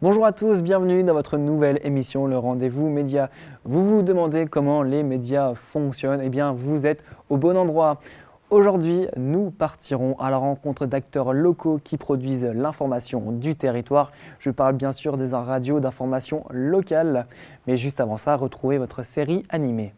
Bonjour à tous, bienvenue dans votre nouvelle émission Le Rendez-vous Média. Vous vous demandez comment les médias fonctionnent? Eh bien, vous êtes au bon endroit. Aujourd'hui, nous partirons à la rencontre d'acteurs locaux qui produisent l'information du territoire. Je parle bien sûr des radios d'information locale. Mais juste avant ça, retrouvez votre série animée.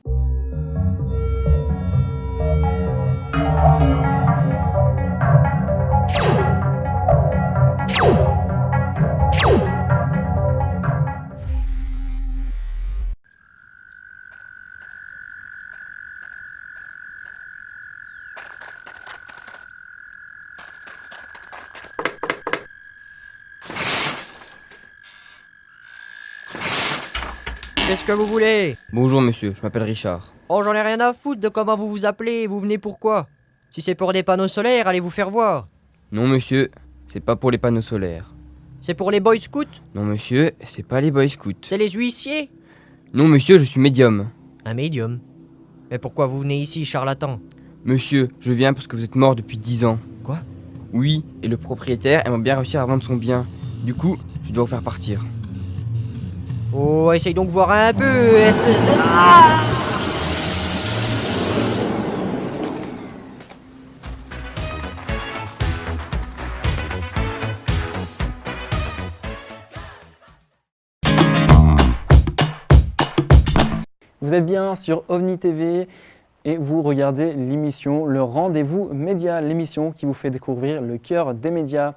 Qu'est-ce que vous voulez? Bonjour monsieur, je m'appelle Richard. Oh, j'en ai rien à foutre de comment vous vous appelez, vous venez pourquoi? Si c'est pour des panneaux solaires, allez vous faire voir. Non monsieur, c'est pas pour les panneaux solaires. C'est pour les Boy Scouts? Non monsieur, c'est pas les Boy Scouts. C'est les huissiers? Non monsieur, je suis médium. Un médium? Mais pourquoi vous venez ici, charlatan? Monsieur, je viens parce que vous êtes mort depuis 10 ans. Quoi? Oui, et le propriétaire aimerait bien réussir à vendre son bien. Du coup, je dois vous faire partir. Oh, essaye donc voir un peu, espèce de... Ah! Vous êtes bien sur OVNI TV et vous regardez l'émission Le Rendez-vous Média, l'émission qui vous fait découvrir le cœur des médias.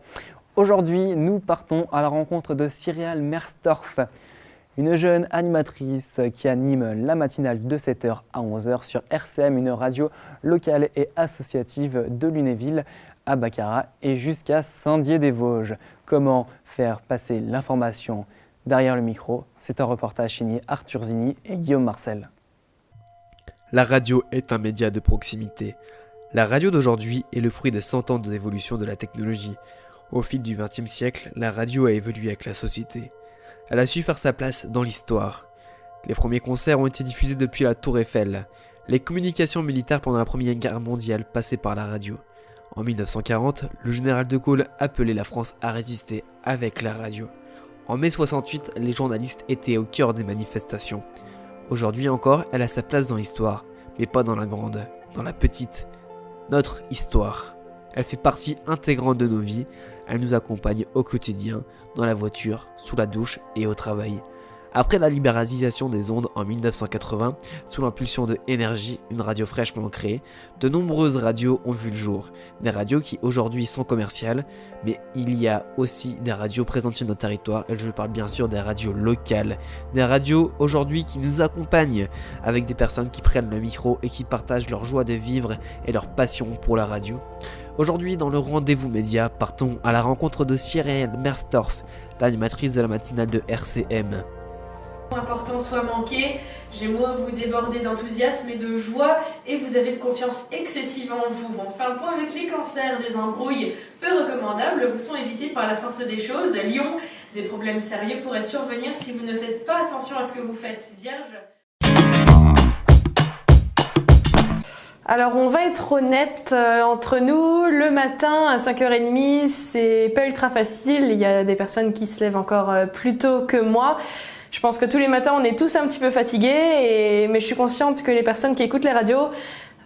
Aujourd'hui, nous partons à la rencontre de Cyrielle Merstorff, une jeune animatrice qui anime la matinale de 7h à 11h sur RCM, une radio locale et associative de Lunéville à Baccarat et jusqu'à Saint-Dié-des-Vosges. Comment faire passer l'information derrière le micro? C'est un reportage signé Arthur Zini et Guillaume Marcel. La radio est un média de proximité. La radio d'aujourd'hui est le fruit de 100 ans d'évolution de la technologie. Au fil du XXe siècle, la radio a évolué avec la société. Elle a su faire sa place dans l'histoire. Les premiers concerts ont été diffusés depuis la Tour Eiffel. Les communications militaires pendant la Première Guerre mondiale passaient par la radio. En 1940, le général de Gaulle appelait la France à résister avec la radio. En mai 68, les journalistes étaient au cœur des manifestations. Aujourd'hui encore, elle a sa place dans l'histoire, mais pas dans la grande, dans la petite. Notre histoire. Elle fait partie intégrante de nos vies, elle nous accompagne au quotidien, dans la voiture, sous la douche et au travail. Après la libéralisation des ondes en 1980, sous l'impulsion de Énergie, une radio fraîchement créée, de nombreuses radios ont vu le jour. Des radios qui aujourd'hui sont commerciales, mais il y a aussi des radios présentes sur notre territoire, et je parle bien sûr des radios locales. Des radios aujourd'hui qui nous accompagnent, avec des personnes qui prennent le micro et qui partagent leur joie de vivre et leur passion pour la radio. Aujourd'hui, dans le Rendez-vous Média, partons à la rencontre de Cyrielle Merstorff, l'animatrice de la matinale de RCM. Important soit manqué, j'ai beau vous déborder d'enthousiasme et de joie et vous avez de confiance excessive en vous. Enfin, le point avec les cancers, des embrouilles peu recommandables vous sont évités par la force des choses. Lyon, des problèmes sérieux pourraient survenir si vous ne faites pas attention à ce que vous faites. Vierge. Alors on va être honnête entre nous, le matin à 5h30 c'est pas ultra facile, il y a des personnes qui se lèvent encore plus tôt que moi. Je pense que tous les matins on est tous un petit peu fatigués, mais je suis consciente que les personnes qui écoutent les radios,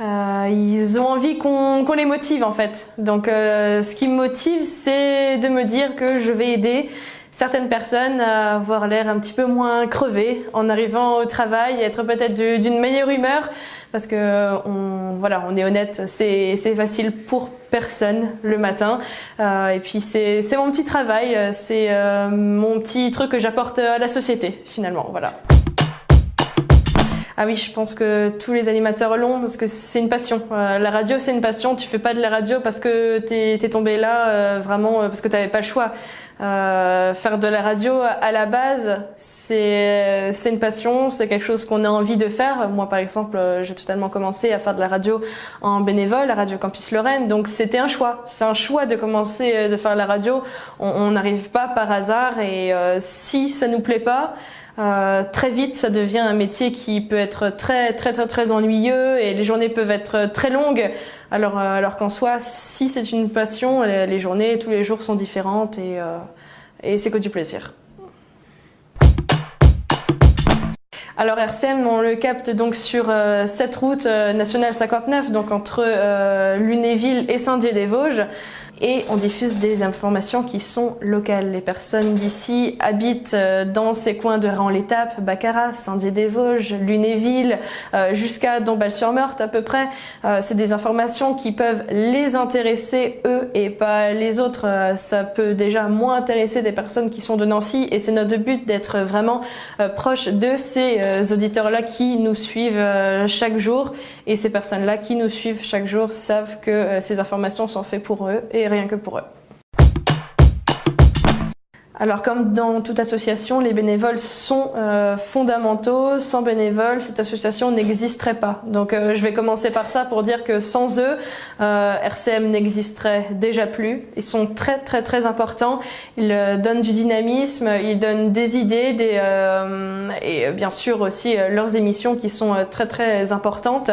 ils ont envie qu'on les motive en fait. Donc ce qui me motive c'est de me dire que je vais aider certaines personnes à avoir l'air un petit peu moins crevées en arrivant au travail, être peut-être d'une meilleure humeur, parce que on est honnête, c'est facile pour personne le matin, et puis c'est mon petit travail, c'est mon petit truc que j'apporte à la société finalement, voilà. Ah oui, je pense que tous les animateurs l'ont parce que c'est une passion. La radio, c'est une passion. Tu fais pas de la radio parce que t'es tombé là, vraiment parce que t'avais pas le choix. Faire de la radio à la base, c'est une passion, c'est quelque chose qu'on a envie de faire. Moi, par exemple, j'ai totalement commencé à faire de la radio en bénévole à Radio Campus Lorraine, donc c'était un choix. C'est un choix de commencer de faire la radio. On n'arrive pas par hasard et si ça nous plaît pas. Très vite, ça devient un métier qui peut être très ennuyeux et les journées peuvent être très longues. Alors qu'en soi, si c'est une passion, les journées tous les jours sont différentes et c'est que du plaisir. Alors RCM, on le capte donc sur cette route nationale 59, donc entre Lunéville et Saint-Dié-des-Vosges. Et on diffuse des informations qui sont locales. Les personnes d'ici habitent dans ces coins de Rans-l'Étape, Baccarat, Saint-Dié-des-Vosges, Lunéville, jusqu'à Dombasle-sur-Meurthe à peu près. C'est des informations qui peuvent les intéresser, eux, et pas les autres. Ça peut déjà moins intéresser des personnes qui sont de Nancy, et c'est notre but d'être vraiment proche de ces auditeurs-là qui nous suivent chaque jour. Et ces personnes-là qui nous suivent chaque jour savent que ces informations sont faites pour eux et rien que pour eux. Alors comme dans toute association, les bénévoles sont fondamentaux. Sans bénévoles, cette association n'existerait pas. Donc je vais commencer par ça pour dire que sans eux, RCM n'existerait déjà plus. Ils sont très très très importants. Ils donnent du dynamisme, ils donnent des idées, et bien sûr aussi leurs émissions qui sont très très importantes.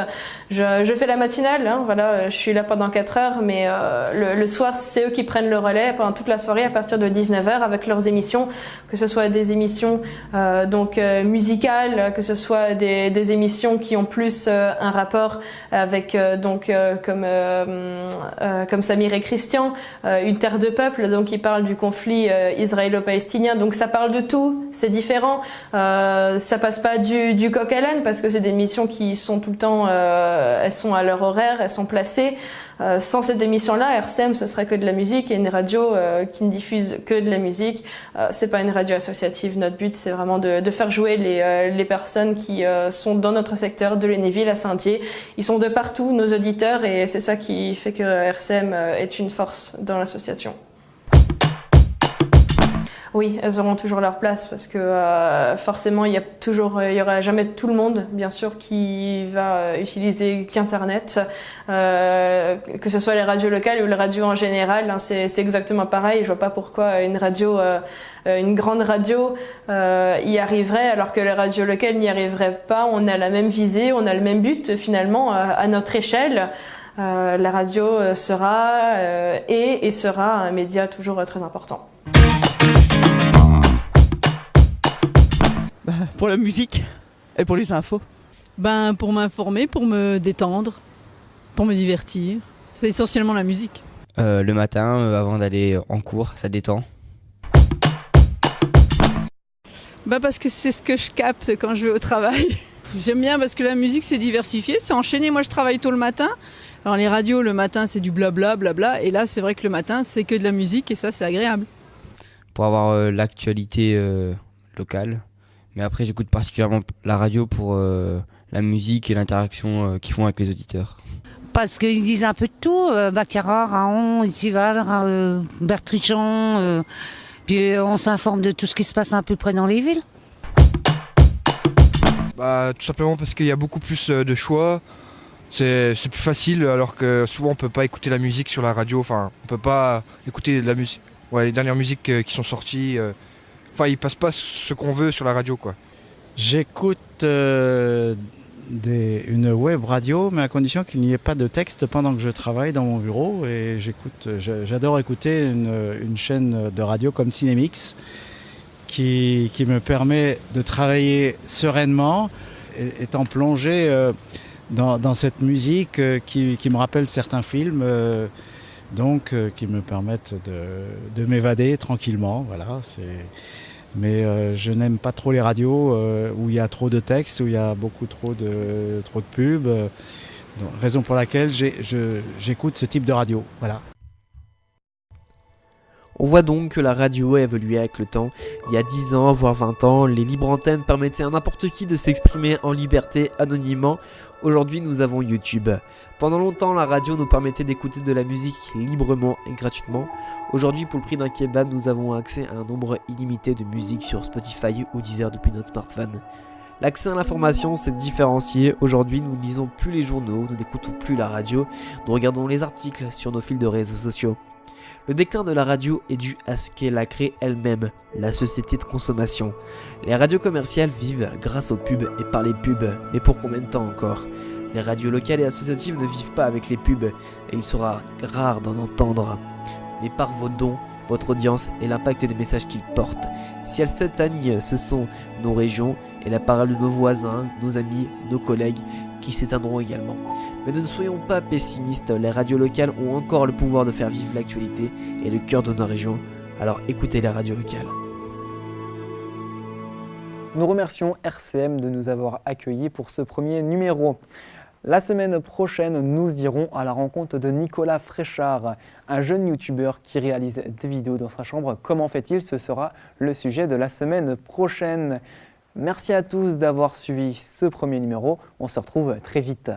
Je fais la matinale, hein, voilà, je suis là pendant 4 heures, mais le soir c'est eux qui prennent le relais pendant toute la soirée à partir de 19h avec leurs émissions, que ce soit des émissions musicales, que ce soit des émissions qui ont plus un rapport avec comme Samir et Christian, Une terre de peuple, donc ils parlent du conflit israélo-palestinien, donc ça parle de tout, c'est différent, ça passe pas du coq à l'âne parce que c'est des émissions qui sont tout le temps, elles sont à leur horaire, elles sont placées. Sans cette émission-là, RCM, ce serait que de la musique, et une radio qui ne diffuse que de la musique, c'est pas une radio associative. Notre but, c'est vraiment de faire jouer les personnes qui sont dans notre secteur, de Lunéville à Saint-Dié. Ils sont de partout, nos auditeurs, et c'est ça qui fait que RCM est une force dans l'association. Oui, elles auront toujours leur place parce que forcément, il y aura jamais tout le monde, bien sûr, qui va utiliser qu'Internet, que ce soit les radios locales ou les radios en général, hein, c'est exactement pareil. Je vois pas pourquoi une grande radio y arriverait alors que les radios locales n'y arriveraient pas. On a la même visée, on a le même but finalement à notre échelle. La radio sera et sera un média toujours très important. Pour la musique et pour les infos. Pour m'informer, pour me détendre, pour me divertir. C'est essentiellement la musique. Le matin, avant d'aller en cours, ça détend. Parce que c'est ce que je capte quand je vais au travail. J'aime bien parce que la musique c'est diversifié, c'est enchaîné. Moi je travaille tôt le matin. Alors les radios le matin c'est du blabla, blabla. Et là c'est vrai que le matin c'est que de la musique et ça c'est agréable. Pour avoir l'actualité locale. Mais après, j'écoute particulièrement la radio pour la musique et l'interaction qu'ils font avec les auditeurs. Parce qu'ils disent un peu de tout, Baccarat, Raon, Itival, Bertrichan, puis on s'informe de tout ce qui se passe à peu près dans les villes. Tout simplement parce qu'il y a beaucoup plus de choix, c'est plus facile, alors que souvent on peut pas écouter la musique sur la radio, enfin on peut pas écouter la musique, les dernières musiques qui sont sorties. Enfin, il passe pas ce qu'on veut sur la radio, quoi. J'écoute une web radio, mais à condition qu'il n'y ait pas de texte pendant que je travaille dans mon bureau. Et j'adore écouter une chaîne de radio comme Cinémix, qui me permet de travailler sereinement, étant plongé dans cette musique qui me rappelle certains films. Qui me permettent de m'évader tranquillement, voilà. Mais je n'aime pas trop les radios où il y a trop de textes, où il y a beaucoup trop de pubs. Raison pour laquelle j'écoute ce type de radio, voilà. On voit donc que la radio a évolué avec le temps. Il y a 10 ans, voire 20 ans, les libres antennes permettaient à n'importe qui de s'exprimer en liberté, anonymement. Aujourd'hui, nous avons YouTube. Pendant longtemps, la radio nous permettait d'écouter de la musique librement et gratuitement. Aujourd'hui, pour le prix d'un kebab, nous avons accès à un nombre illimité de musiques sur Spotify ou Deezer depuis notre smartphone. L'accès à l'information s'est différencié. Aujourd'hui, nous ne lisons plus les journaux, nous n'écoutons plus la radio, nous regardons les articles sur nos fils de réseaux sociaux. Le déclin de la radio est dû à ce qu'elle a créé elle-même, la société de consommation. Les radios commerciales vivent grâce aux pubs et par les pubs, mais pour combien de temps encore ? Les radios locales et associatives ne vivent pas avec les pubs, et il sera rare d'en entendre. Mais par vos dons, votre audience et l'impact des messages qu'ils portent, Si elles s'éteignent, ce sont nos régions et la parole de nos voisins, nos amis, nos collègues qui s'éteindront également. Mais ne soyons pas pessimistes, les radios locales ont encore le pouvoir de faire vivre l'actualité et le cœur de nos régions, alors écoutez les radios locales. Nous remercions RCM de nous avoir accueillis pour ce premier numéro. La semaine prochaine, nous irons à la rencontre de Nicolas Fréchard, un jeune youtubeur qui réalise des vidéos dans sa chambre. Comment fait-il? Ce sera le sujet de la semaine prochaine. Merci à tous d'avoir suivi ce premier numéro. On se retrouve très vite.